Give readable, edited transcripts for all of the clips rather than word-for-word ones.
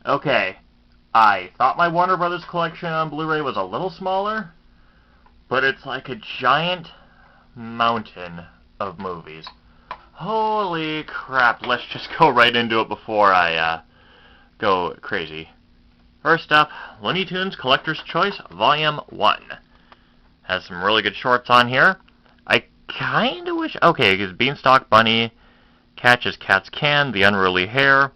Okay, I thought my Warner Brothers collection on Blu-ray was a little smaller, but it's like a giant mountain of movies. Holy crap, let's just go right into it before I go crazy. First up, Looney Tunes Collector's Choice Volume 1. Has some really good shorts on here. I kinda wish... Okay, because Beanstalk Bunny, Catch as Cats Can, The Unruly Hare.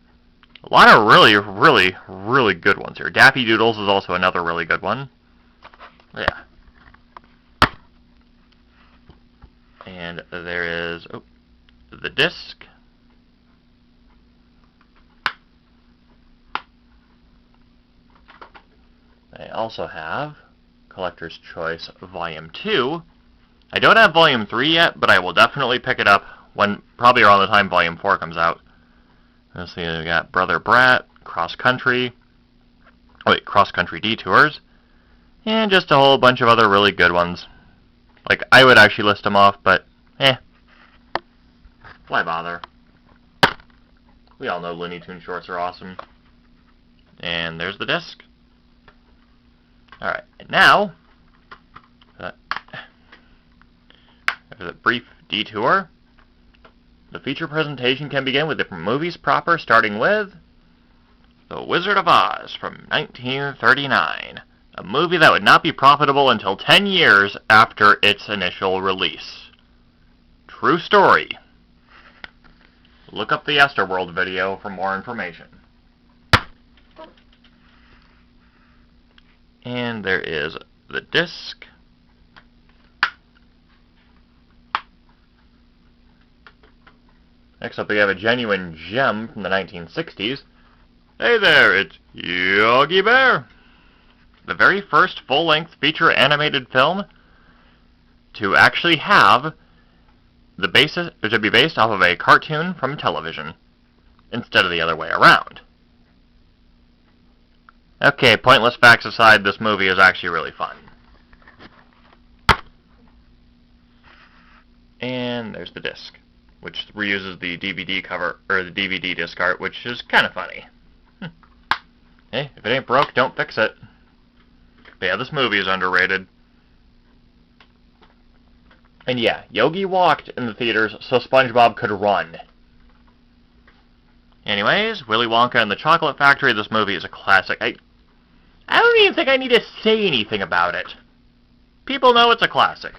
A lot of really good ones here. Daffy Doodles is also another really good one. Yeah. And there is the disc. I also have Collector's Choice Volume 2. I don't have Volume 3 yet, but I will definitely pick it up when, probably around the time Volume 4 comes out. Let's see, we got Brother Brat, Cross Country Detours, and just a whole bunch of other really good ones. Like, I would actually list them off, but, why bother? We all know Looney Tunes shorts are awesome. And there's the disc. Alright, and now, after the brief detour, the feature presentation can begin with different movies proper, starting with The Wizard of Oz from 1939, a movie that would not be profitable until 10 years after its initial release. True story. Look up the Yesterworld video for more information. And there is the disc. Next up we have a genuine gem from the 1960s. Hey there, it's Yogi Bear! The very first full-length feature animated film to actually have to be based off of a cartoon from television, instead of the other way around. Okay, pointless facts aside, this movie is actually really fun. And there's the disc, which reuses the DVD cover, or the DVD disc art, which is kind of funny. Hey, if it ain't broke, don't fix it. But yeah, this movie is underrated. And yeah, Yogi walked in the theaters so SpongeBob could run. Anyways, Willy Wonka and the Chocolate Factory, this movie is a classic. I don't even think I need to say anything about it. People know it's a classic.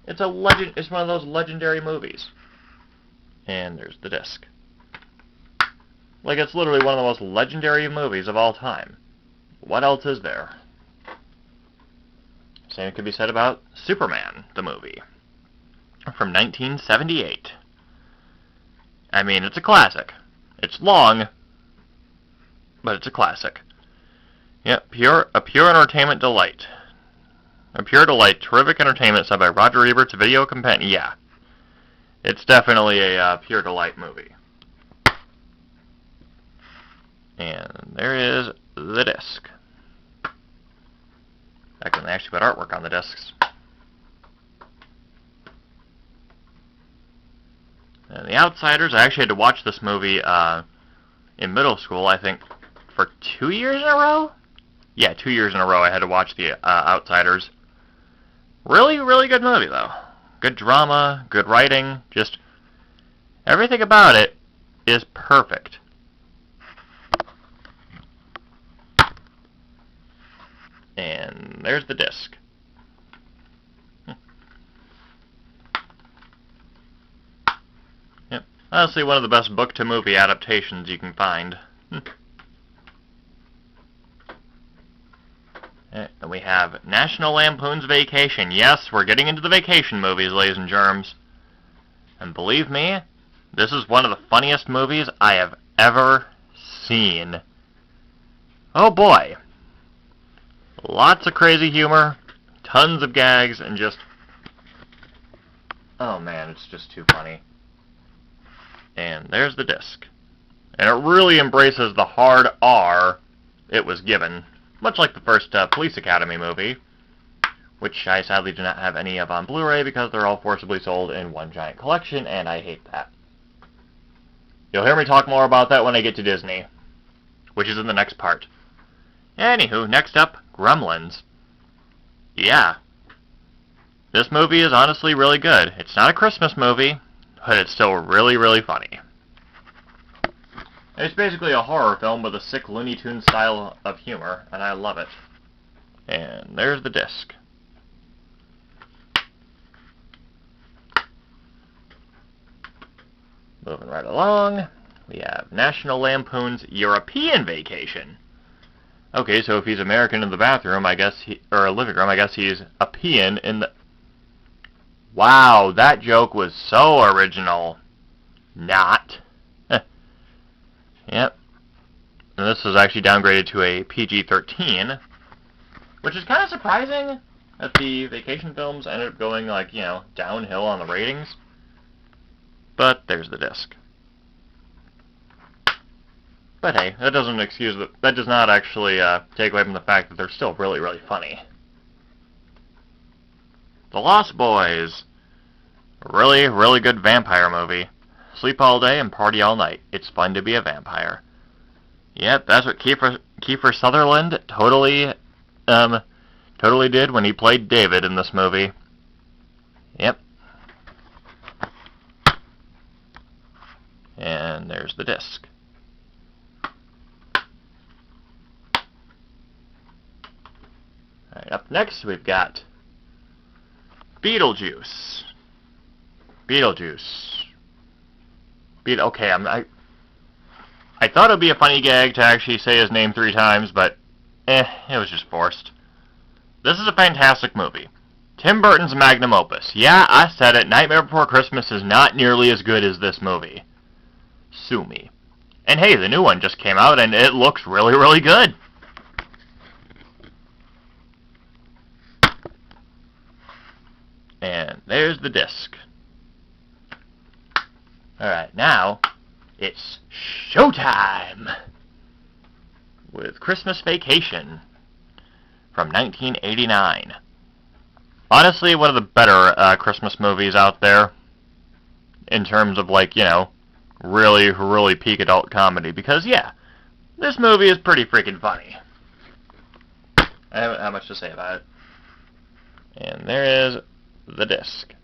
It's one of those legendary movies. And there's the disc. Like, it's literally one of the most legendary movies of all time. What else is there? Same could be said about Superman, the movie, from 1978. I mean, it's a classic. It's long, but it's a classic. Yep, a pure entertainment delight. A pure delight, terrific entertainment, said by Roger Ebert's video companion. Yeah, it's definitely a pure delight movie. And there is the disc. Back when they actually put artwork on the discs. And The Outsiders, I actually had to watch this movie in middle school, I think, for 2 years in a row? Yeah, 2 years in a row I had to watch The Outsiders. Really, really good movie, though. Good drama, good writing, just everything about it is perfect. And there's the disc. Yep. Honestly, one of the best book-to-movie adaptations you can find. And we have National Lampoon's Vacation. Yes, we're getting into the vacation movies, ladies and germs. And believe me, this is one of the funniest movies I have ever seen. Oh boy. Lots of crazy humor, tons of gags, and just... oh man, it's just too funny. And there's the disc. And it really embraces the hard R it was given, much like the first Police Academy movie, which I sadly do not have any of on Blu-ray because they're all forcibly sold in one giant collection, and I hate that. You'll hear me talk more about that when I get to Disney. which is in the next part. Anywho, next up, Gremlins. Yeah. This movie is honestly really good. It's not a Christmas movie, but it's still really, really funny. It's basically a horror film with a sick Looney Tunes style of humor, and I love it. And there's the disc. Moving right along, we have National Lampoon's European Vacation. Okay, so if he's American in the bathroom, I guess or a living room, I guess he's a peon in the... Wow, that joke was so original. Not. Yep. And this was actually downgraded to a PG-13, which is kind of surprising that the vacation films ended up going, like, you know, downhill on the ratings. But there's the disc. But hey, that doesn't excuse that does not actually take away from the fact that they're still really, really funny. The Lost Boys. Really, really good vampire movie. Sleep all day and party all night. It's fun to be a vampire. Yep, that's what Kiefer Sutherland totally did when he played David in this movie. Yep. And there's the disc. Alright, up next we've got Beetlejuice. Okay, I thought it would be a funny gag to actually say his name 3 times, but it was just forced. This is a fantastic movie. Tim Burton's magnum opus. Yeah, I said it, Nightmare Before Christmas is not nearly as good as this movie. Sue me. And hey, the new one just came out and it looks really, really good. And there's the disc. Alright, now it's showtime with Christmas Vacation from 1989. Honestly, one of the better Christmas movies out there in terms of, like, you know, really, really peak adult comedy. Because, yeah, this movie is pretty freaking funny. I haven't had much to say about it. And there is the disc.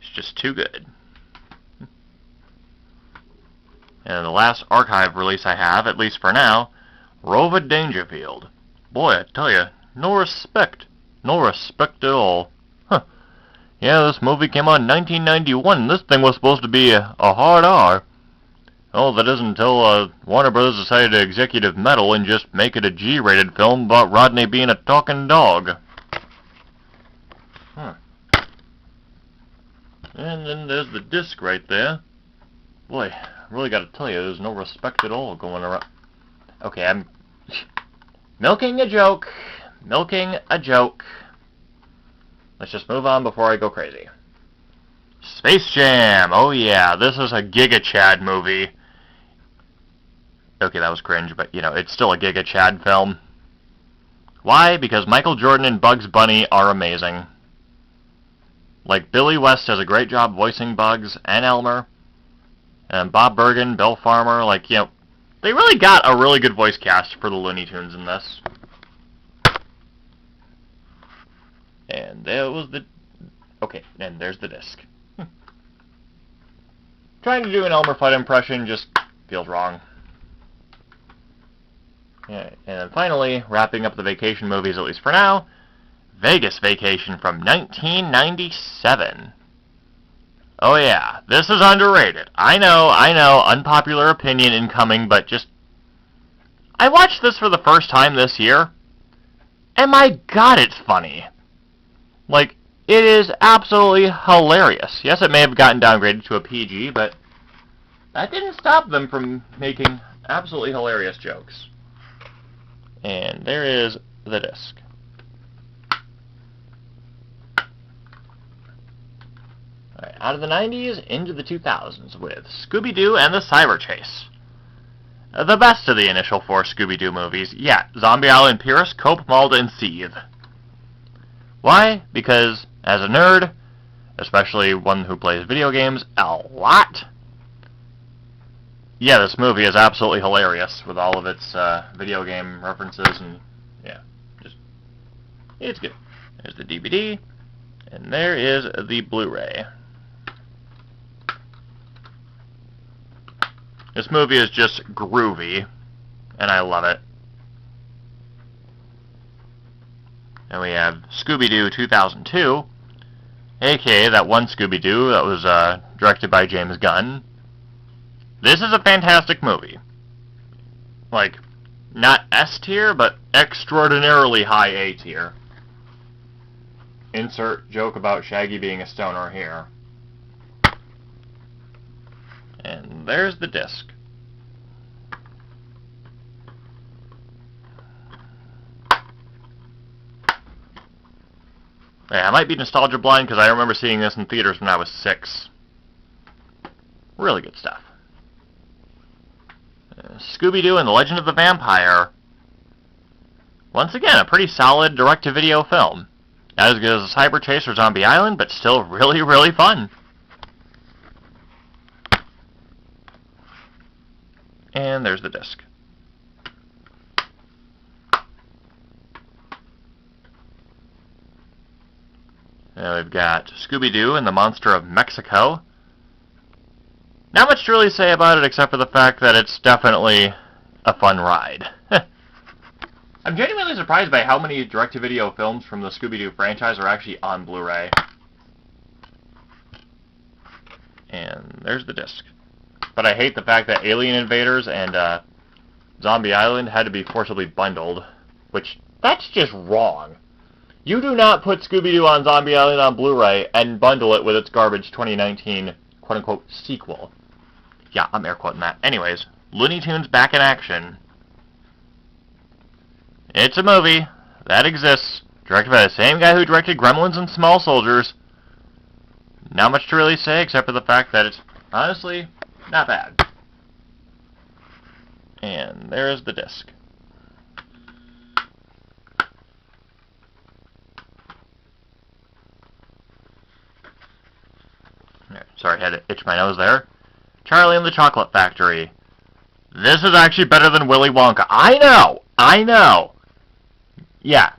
It's just too good. And the last archive release I have, at least for now, Rova Dangerfield. Boy, I tell you, no respect. No respect at all. Huh. Yeah, this movie came out in 1991, and this thing was supposed to be a hard R. Oh, that isn't until Warner Bros. Decided to executive meddle and just make it a G-rated film about Rodney being a talking dog. Huh. And then there's the disc right there. Boy, I really gotta tell you, there's no respect at all going around. Okay, I'm milking a joke. Milking a joke. Let's just move on before I go crazy. Space Jam! Oh yeah, this is a Giga Chad movie. Okay, that was cringe, but, you know, it's still a Giga Chad film. Why? Because Michael Jordan and Bugs Bunny are amazing. Like, Billy West does a great job voicing Bugs and Elmer. And Bob Bergen, Bill Farmer, like, you know, they really got a really good voice cast for the Looney Tunes in this. And there was the... Okay, and there's the disc. Trying to do an Elmer Fudd impression just feels wrong. Yeah, and then finally, wrapping up the vacation movies, at least for now, Vegas Vacation from 1997. Oh yeah, this is underrated. I know, unpopular opinion incoming, but just... I watched this for the first time this year, and my god, it's funny. Like, it is absolutely hilarious. Yes, it may have gotten downgraded to a PG, but that didn't stop them from making absolutely hilarious jokes. And there is the disc. Alright, out of the 90s, into the 2000s with Scooby-Doo and the Cyber Chase. The best of the initial 4 Scooby-Doo movies. Yeah, Zombie Island, Pierce, Cope, Malda, and Seethe. Why? Because, as a nerd, especially one who plays video games a lot. Yeah, this movie is absolutely hilarious with all of its video game references, and yeah, it's good. There's the DVD, and there is the Blu-ray. This movie is just groovy, and I love it. And we have Scooby-Doo 2002, aka that one Scooby-Doo that was directed by James Gunn. This is a fantastic movie. Like, not S tier, but extraordinarily high A tier. Insert joke about Shaggy being a stoner here. And there's the disc. Yeah, I might be nostalgia blind because I remember seeing this in theaters when I was 6. Really good stuff. Scooby-Doo and the Legend of the Vampire. Once again, a pretty solid direct-to-video film. Not as good as Cyber Chase or Zombie Island, but still really, really fun. And there's the disc. Now we've got Scooby-Doo and the Monster of Mexico. Not much to really say about it except for the fact that it's definitely a fun ride. I'm genuinely surprised by how many direct-to-video films from the Scooby-Doo franchise are actually on Blu-ray. And there's the disc. But I hate the fact that Alien Invaders and Zombie Island had to be forcibly bundled, which, that's just wrong. You do not put Scooby-Doo on Zombie Island on Blu-ray and bundle it with its garbage 2019 quote-unquote sequel. Yeah, I'm air quoting that. Anyways, Looney Tunes Back in Action. It's a movie that exists, directed by the same guy who directed Gremlins and Small Soldiers. Not much to really say except for the fact that it's honestly not bad. And there's the disc. Sorry, I had to itch my nose there. Charlie and the Chocolate Factory. This is actually better than Willy Wonka. I know! Yeah,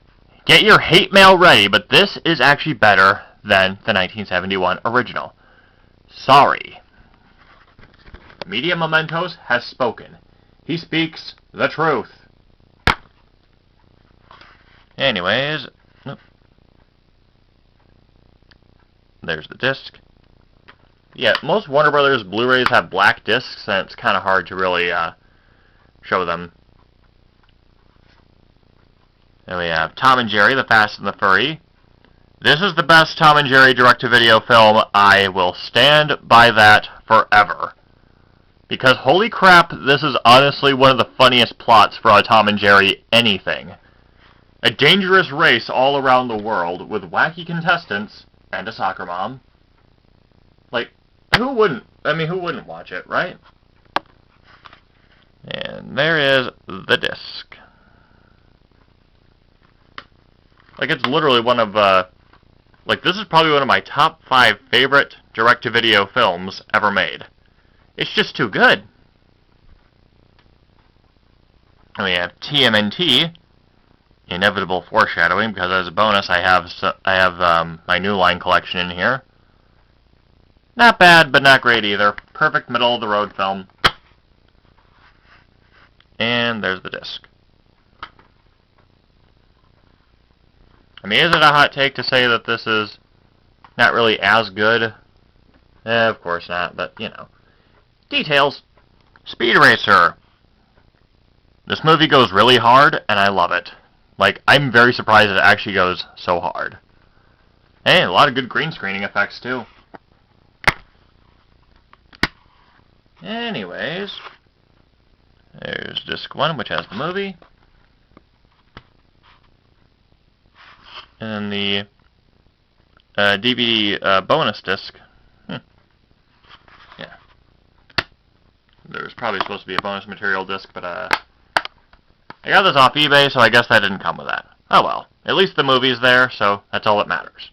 get your hate mail ready, but this is actually better than the 1971 original. Sorry. Media Mementos has spoken. He speaks the truth. Anyways, nope. There's the disc. Yeah, most Warner Brothers Blu-rays have black discs, and it's kind of hard to really show them. And we have Tom and Jerry, The Fast and the Furry. This is the best Tom and Jerry direct-to-video film. I will stand by that forever. Because holy crap, this is honestly one of the funniest plots for a Tom and Jerry anything. A dangerous race all around the world with wacky contestants and a soccer mom. Like, who wouldn't watch it, right? And there is the disc. Like, it's literally one of, this is probably one of my top 5 favorite direct-to-video films ever made. It's just too good. And we have TMNT, Inevitable Foreshadowing, because as a bonus I have my New Line collection in here. Not bad, but not great either. Perfect middle-of-the-road film. And there's the disc. I mean, is it a hot take to say that this is not really as good? Of course not, but, you know. Details. Speed Racer. This movie goes really hard, and I love it. Like, I'm very surprised it actually goes so hard. And a lot of good green screening effects, too. Anyways, there's disc 1, which has the movie. And the DVD bonus disc. Yeah. There's probably supposed to be a bonus material disc, but I got this off eBay, so I guess that didn't come with that. Oh well. At least the movie's there, so that's all that matters.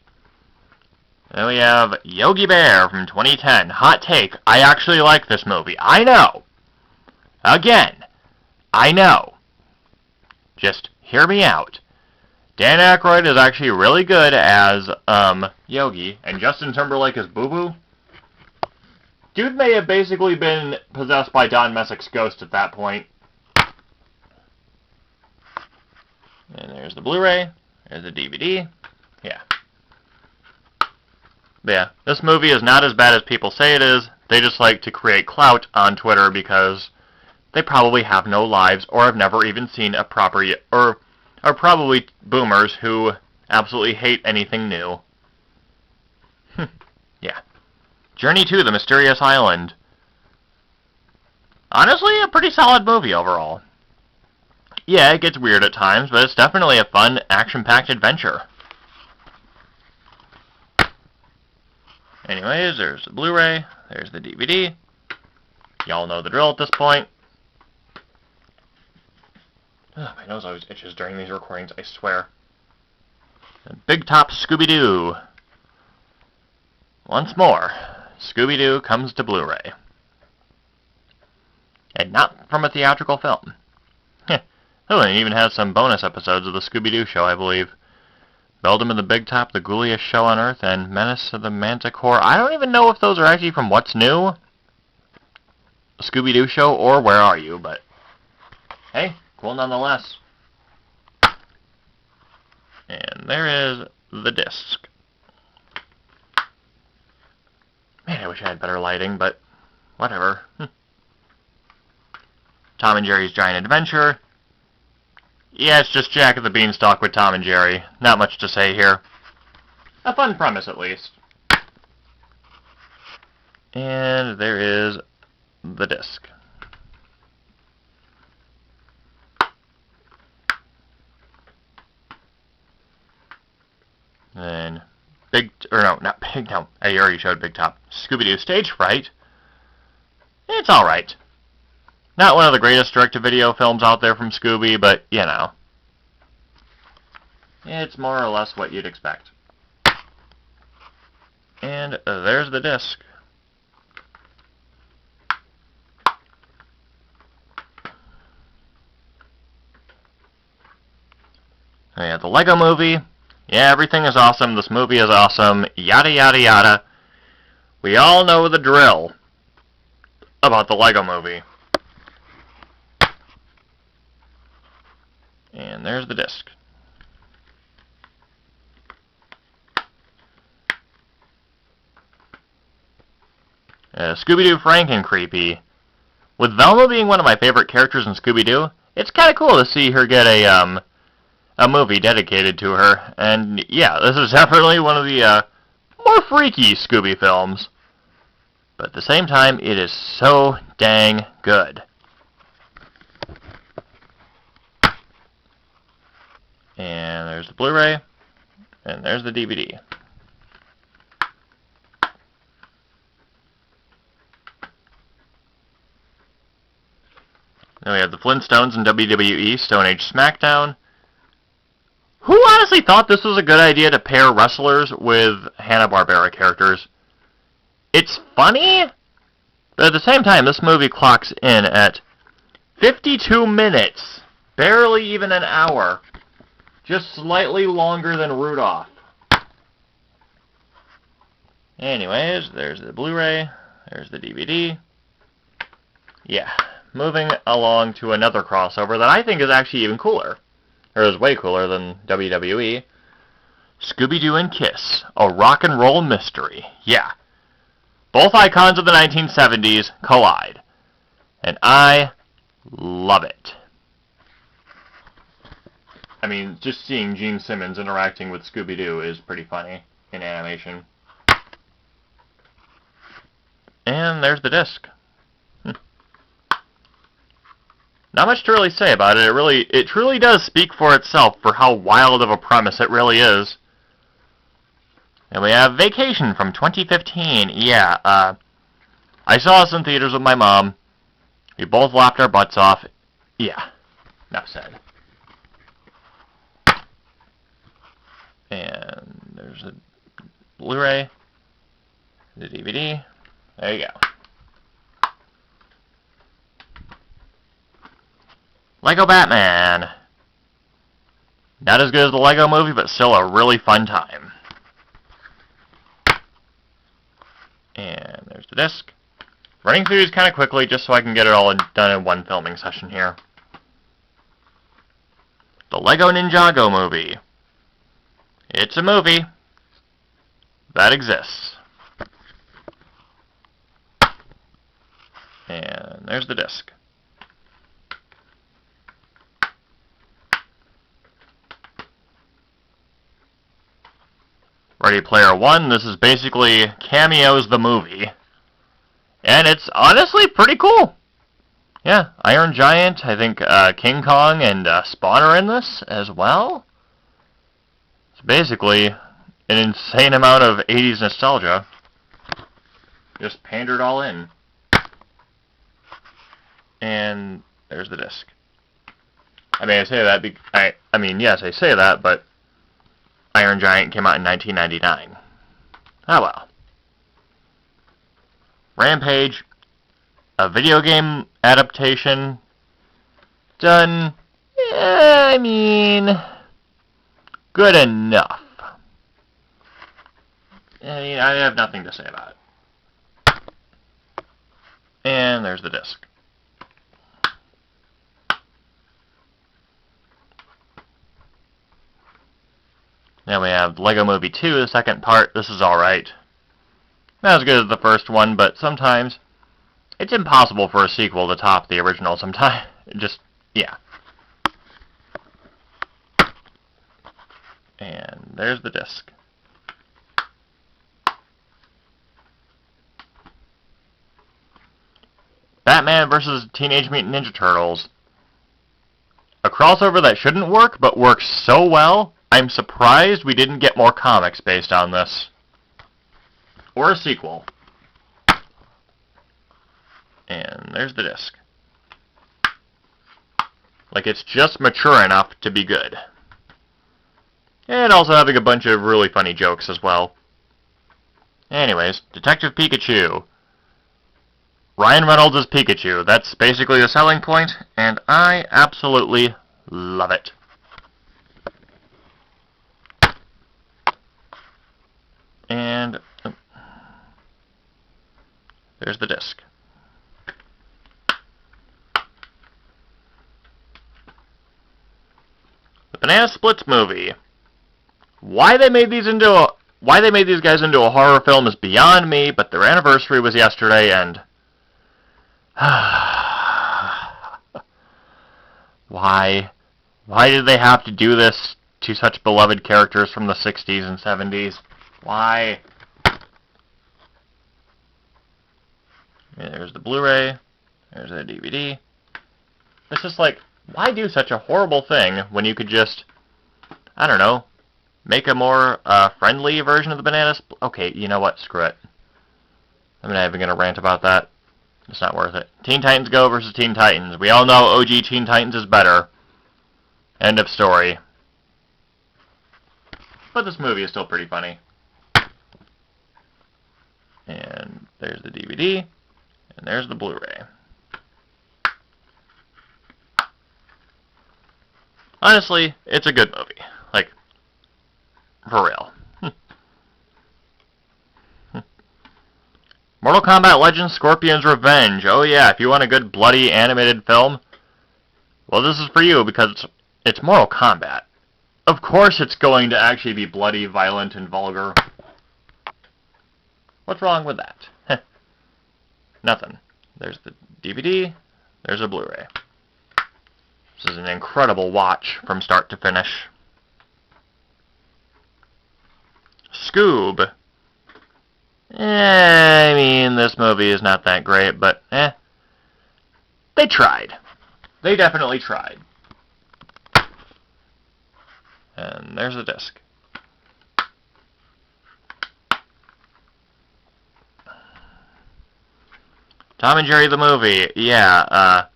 Then we have Yogi Bear from 2010. Hot take. I actually like this movie. I know. Again, I know. Just hear me out. Dan Aykroyd is actually really good as Yogi, and Justin Timberlake is Boo Boo. Dude may have basically been possessed by Don Messick's ghost at that point. And there's the Blu-ray. There's the DVD. Yeah. But yeah, this movie is not as bad as people say it is. They just like to create clout on Twitter because they probably have no lives or have never even seen a proper... or are probably boomers who absolutely hate anything new. Yeah. Journey to the Mysterious Island. Honestly, a pretty solid movie overall. Yeah, it gets weird at times, but it's definitely a fun, action-packed adventure. Anyways, there's the Blu-ray, there's the DVD. Y'all know the drill at this point. Ugh, my nose always itches during these recordings, I swear. And Big Top Scooby-Doo. Once more, Scooby-Doo comes to Blu-ray. And not from a theatrical film. Oh, and it even has some bonus episodes of the Scooby-Doo show, I believe. Beldam and the Big Top, the ghouliest show on Earth, and Menace of the Manticore. I don't even know if those are actually from What's New? A Scooby-Doo show, or Where Are You, but... hey, cool nonetheless. And there is the disc. Man, I wish I had better lighting, but whatever. Tom and Jerry's Giant Adventure. Yeah, it's just Jack of the Beanstalk with Tom and Jerry. Not much to say here. A fun premise, at least. And there is the disc. Then I already showed Big Top. Scooby-Doo Stage Fright. It's alright. Not one of the greatest direct-to-video films out there from Scooby, but, you know. It's more or less what you'd expect. And there's the disc. Oh yeah, the Lego Movie. Yeah, everything is awesome. This movie is awesome. Yada, yada, yada. We all know the drill about the Lego Movie. And there's the disc. Scooby-Doo Franken-Creepy. With Velma being one of my favorite characters in Scooby-Doo, it's kind of cool to see her get a movie dedicated to her. And yeah, this is definitely one of the more freaky Scooby films. But at the same time, it is so dang good. And there's the Blu-ray, and there's the DVD. Then we have the Flintstones and WWE Stone Age SmackDown. Who honestly thought this was a good idea to pair wrestlers with Hanna-Barbera characters? It's funny, but at the same time, this movie clocks in at 52 minutes. Barely even an hour. Just slightly longer than Rudolph. Anyways, there's the Blu-ray. There's the DVD. Yeah, moving along to another crossover that I think is actually even cooler. Or is way cooler than WWE. Scooby-Doo and Kiss, a rock and roll mystery. Yeah. Both icons of the 1970s collide. And I love it. I mean, just seeing Gene Simmons interacting with Scooby-Doo is pretty funny in animation. And there's the disc. Not much to really say about it. It truly does speak for itself for how wild of a premise it really is. And we have Vacation from 2015. Yeah, I saw this in theaters with my mom. We both laughed our butts off. Yeah, enough said. And there's a Blu-ray. The DVD. There you go. Lego Batman. Not as good as the Lego movie, but still a really fun time. And there's the disc. Running through these kind of quickly just so I can get it all done in one filming session here. The Lego Ninjago movie. It's a movie that exists. And there's the disc. Ready Player One, this is basically Cameo's the movie. And it's honestly pretty cool. Yeah, Iron Giant, I think King Kong and Spawn are in this as well. It's basically an insane amount of 80s nostalgia. Just pandered all in. And there's the disc. I mean, I say that, I mean, yes, I say that, but Iron Giant came out in 1999. Oh well. Rampage, a video game adaptation, done, I mean, good enough. I mean, I have nothing to say about it. And there's the disc. Now we have Lego Movie 2, the second part. This is alright. Not as good as the first one, but sometimes it's impossible for a sequel to top the original sometimes. Just, yeah. And there's the disc. Batman vs. Teenage Mutant Ninja Turtles. A crossover that shouldn't work, but works so well, I'm surprised we didn't get more comics based on this. Or a sequel. And there's the disc. Like, it's just mature enough to be good. And also having a bunch of really funny jokes as well. Anyways, Detective Pikachu. Ryan Reynolds is Pikachu. That's basically the selling point, and I absolutely love it. And there's the disc. The Banana Splits movie. Why they made these guys into a horror film is beyond me, but their anniversary was yesterday, and why did they have to do this to such beloved characters from the 60s and 70s? Why? There's the Blu-ray. There's the DVD. It's just like, why do such a horrible thing when you could just, I don't know, make a more friendly version of the Banana Split? Okay, you know what? Screw it. I'm not even going to rant about that. It's not worth it. Teen Titans Go versus Teen Titans. We all know OG Teen Titans is better. End of story. But this movie is still pretty funny. And there's the DVD. And there's the Blu-ray. Honestly, it's a good movie. Like, for real. Mortal Kombat Legends Scorpion's Revenge. Oh yeah, if you want a good bloody animated film, well, this is for you because it's Mortal Kombat. Of course it's going to actually be bloody, violent, and vulgar. What's wrong with that? Nothing. There's the DVD. There's a Blu-ray. This is an incredible watch from start to finish. Scoob. I mean, this movie is not that great, but they tried. They definitely tried. And there's the disc. Tom and Jerry the movie. Yeah,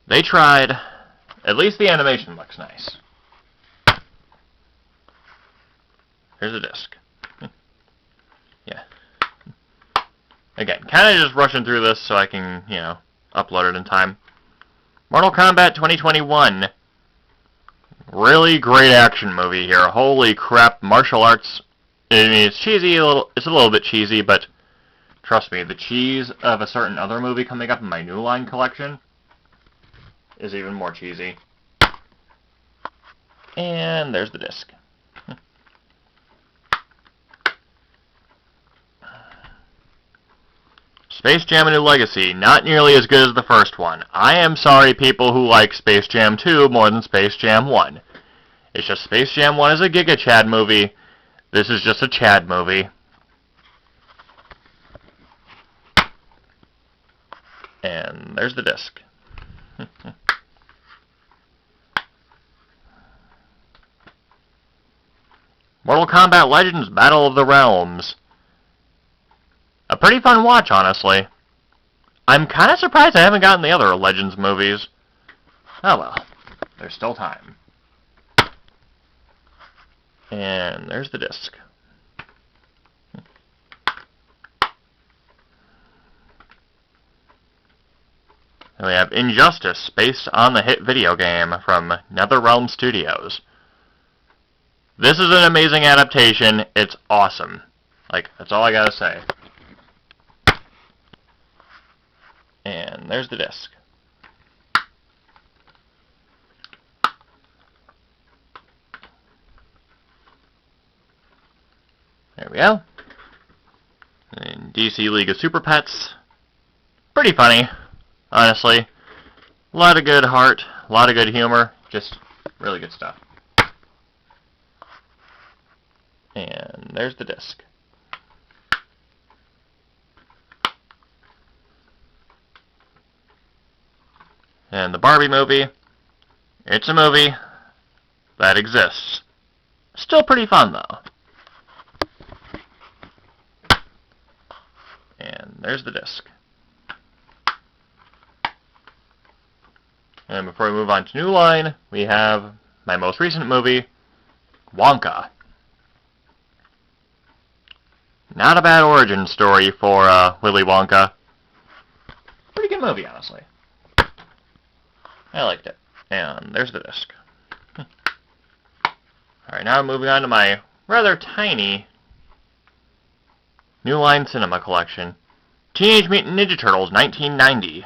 they tried. At least the animation looks nice. Here's the disc. Yeah. Again, kind of just rushing through this so I can, upload it in time. Mortal Kombat 2021. Really great action movie here. Holy crap, martial arts. I mean, it's cheesy, it's a little bit cheesy, but trust me, the cheese of a certain other movie coming up in my New Line collection is even more cheesy. And there's the disc. Space Jam: A New Legacy, not nearly as good as the first one. I am sorry, people who like Space Jam 2 more than Space Jam 1. It's just Space Jam 1 is a Giga Chad movie. This is just a Chad movie. And there's the disc. Mortal Kombat Legends Battle of the Realms. A pretty fun watch, honestly. I'm kind of surprised I haven't gotten the other Legends movies. Oh well, there's still time. And there's the disc. And we have Injustice, based on the hit video game from NetherRealm Studios. This is an amazing adaptation. It's awesome. Like, that's all I gotta say. And there's the disc. There we go. And DC League of Super Pets. Pretty funny, honestly. A lot of good heart, a lot of good humor. Just really good stuff. And there's the disc. And the Barbie movie. It's a movie that exists. Still pretty fun, though. And there's the disc. And before we move on to New Line, we have my most recent movie, Wonka. Not a bad origin story for Willy Wonka. Pretty good movie, honestly. I liked it. And there's the disc. Alright, now moving on to my rather tiny New Line Cinema collection. Teenage Mutant Ninja Turtles 1990.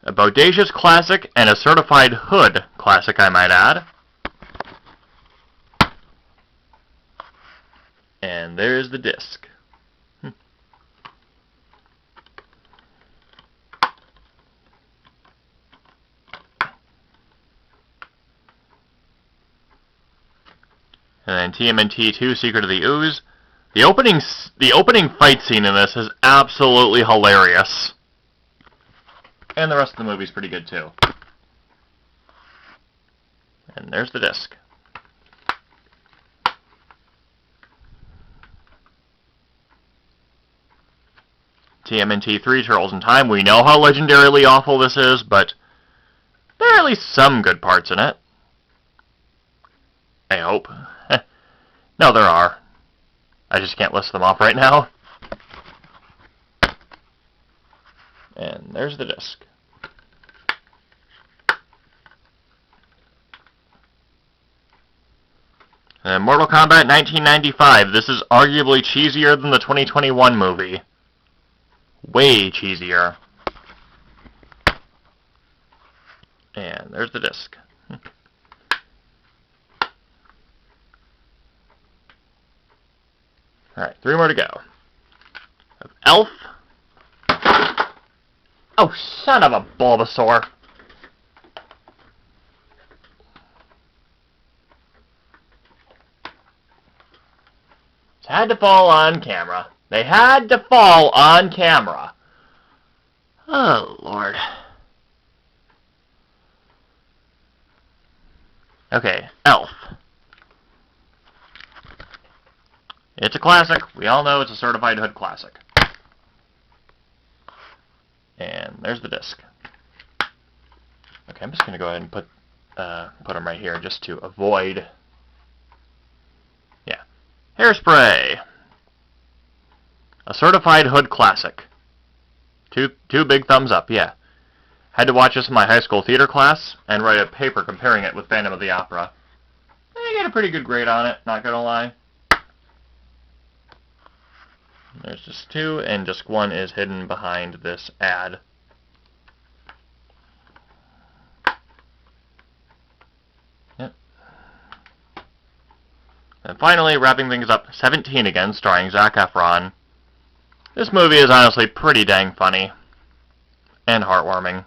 A bodacious classic and a certified hood classic, I might add. And there's the disc. And then TMNT 2 Secret of the Ooze. The opening fight scene in this is absolutely hilarious. And the rest of the movie's pretty good too. And there's the disc. TMNT 3 Turtles in Time. We know how legendarily awful this is, but there are at least some good parts in it. I hope. No, there are. I just can't list them off right now. And there's the disc. And Mortal Kombat 1995. This is arguably cheesier than the 2021 movie. Way cheesier. And there's the disc. Alright, 3 more to go. Elf. Oh, son of a Bulbasaur. It had to fall on camera. They had to fall on camera. Oh, Lord. Okay, Elf. It's a classic. We all know it's a certified hood classic. And there's the disc. Okay, I'm just going to go ahead and put them right here just to avoid... Yeah. Hairspray. A certified hood classic. Two big thumbs up, yeah. Had to watch this in my high school theater class and write a paper comparing it with Phantom of the Opera. I got a pretty good grade on it, not gonna lie. There's just two, and just one is hidden behind this ad. Yep. And finally, wrapping things up, 17 again, starring Zac Efron. This movie is honestly pretty dang funny. And heartwarming.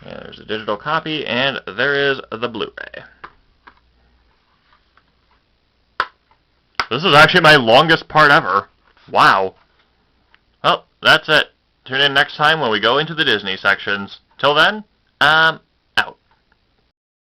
Yeah, there's a digital copy, and there is the Blu-ray. This is actually my longest part ever. Wow. Well, that's it. Tune in next time when we go into the Disney sections. Till then,